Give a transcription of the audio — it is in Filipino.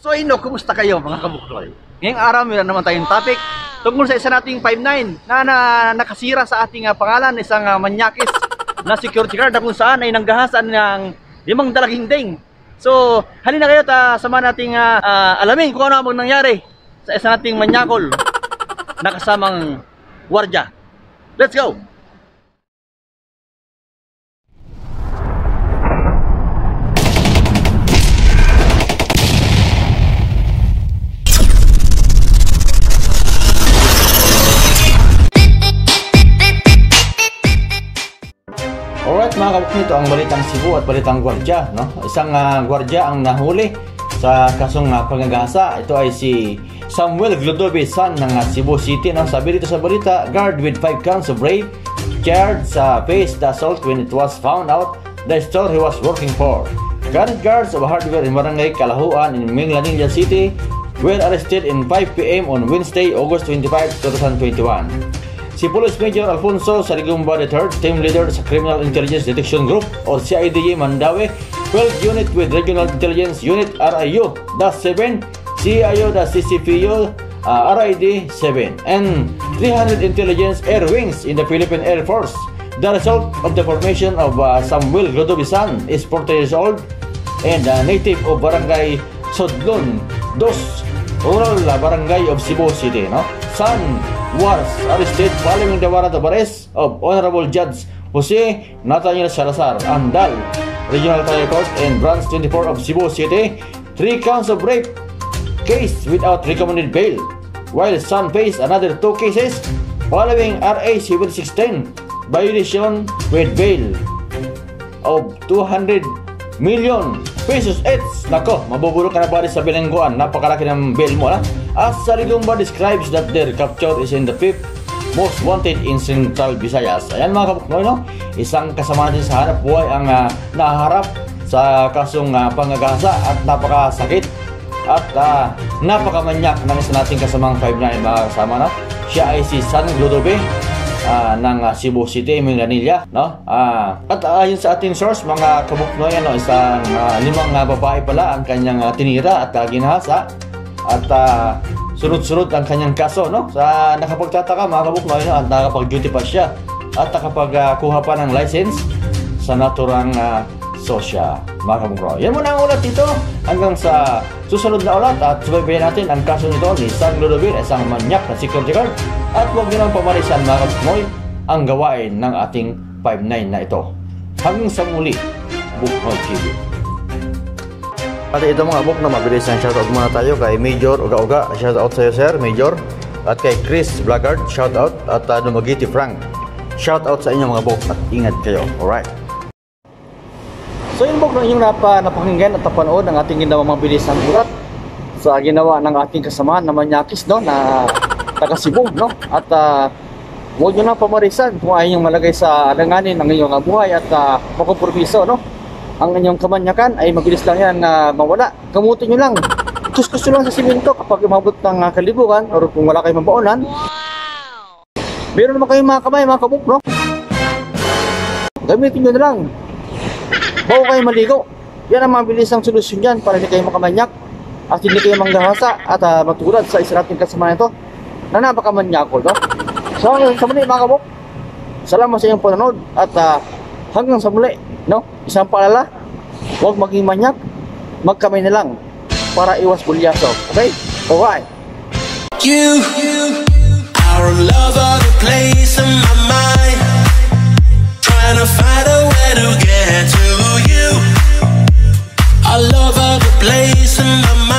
So kumusta kayo mga kabukloy? Ngayong araw meron naman tayong topic tungkol sa isa nating 5'9 na nakasira sa ating pangalan, isang manyakis na security guard na kung saan ay nanggahasan ng 5 dalaginding. So halina kayo sama nating alamin kung ano ang nangyari sa isa nating manyakol na kasamang wardya. Let's go! Alright mga kabukloy, ito ang balitang Cebu at balitang gwardya, no? Isang gwardya ang nahuli sa kasong pangagahasa. Ito ay si Samuel Glodobe, son ng Cebu City, no? Sabi dito sa balita, guard with 5 counts of rape charged sa face the assault when it was found out the store he was working for. Current guards of hardware in Barangay Kalahuan in Minglanilla City were arrested in 5 p.m. on Wednesday, August 25, 2021. Si Police Major Alfonso Sarigumba III, Team Leader sa Criminal Intelligence Detection Group o CIDG Mandaue, 12 Unit with Regional Intelligence Unit RIU, DAS-7, CIO, CCPU, RID 7, and 300 Intelligence Air Wings in the Philippine Air Force. The result of the formation of Samuel Glodobisan is 40 years old and native of Barangay Sodlon, Dos, Rural Barangay of Cebu City. No? Son was arrested following the warrant of arrest of Honorable Judge Jose Nathaniel Salazar, Andal, Regional Trial Court and Branch 24 of Cebu City, 3 counts of rape case without recommended bail, while son faced another 2 cases following RA 7610 violation with bail of 200 million pesos each. Nako, mabubulok ka na ba sa bilangguan? Napakalaki ng bail mo, ha? As Sarigumba describes that their capture is in the 5th most wanted in Central Visayas. Ayan mga kabukloy, no? Isang kasama natin sa hanap buhay ang naharap sa kasong pangagahasa at napakasakit at napakamanyak ng isa nating kasamang 5'9 mga kasama, no? Siya ay si San Glodobe ng Cebu City, Minglanilla, no? At ayon sa ating source mga kabukloy, no, isang 5 babae pala ang kanyang tinira at ginahasa at sunod-sunod ang kanyang kaso, no? Sa nakapagtataka mga kabukloy, no, at nakapag-duty pa siya at nakapagkuha pa ng license sa naturang sosya mga kabukloy. Yan muna ang ulat dito hanggang sa susunod na ulat at subaybayan natin ang kaso nito ni San Glodobe, isang manyak na security guard, at huwag nyo lang pamarisan mga kabukloy ang gawain ng ating 5'9 na ito. Hanggang sa muli, Buknoy TV. At ito mga buk na mabilis ang shoutout muna tayo kay Major Uga-Uga, shoutout sa iyo sir Major, at kay Chris Blackguard, shoutout, at Dumagiti Frank, shoutout sa inyo mga buk at ingat kayo. Alright. So yun buk na inyong napakinggan at napanood ang ating ginawang mabilis ang ulat sa ginawa ng ating kasamaan na manyakis, no, na taga Cebu, no, at huwag nyo lang pamarisan kung ayaw nyo malagay sa alanganin ng inyong buhay at makompromiso, no. Ang inyong kamanyakan ay mabilis lang yan na mawala. Gamutin nyo lang. Kuskus nyo lang sa simento kapag umabot ng kalibugan o kung wala kayong mabaunan. Meron naman kayong mga kamay, mga kabuk, no? Gamitin nyo na lang. Bago kayo maligo. Yan ang mabilis ang solusyon dyan para hindi kayo makamanyak at hindi kayo manggahasa at matulad sa isa nating kasama nito na napakamanyakol, no? So, sa muli mga kabuk, salamat sa inyong panonood at hanggang sa muli, no? Isang paalala, huwag maging manyak, magkamay na lang para iwas bulyaso. Okay? Alright. Our love of the place in my mind, trying to find a way to get to you. Our love of the place in my mind.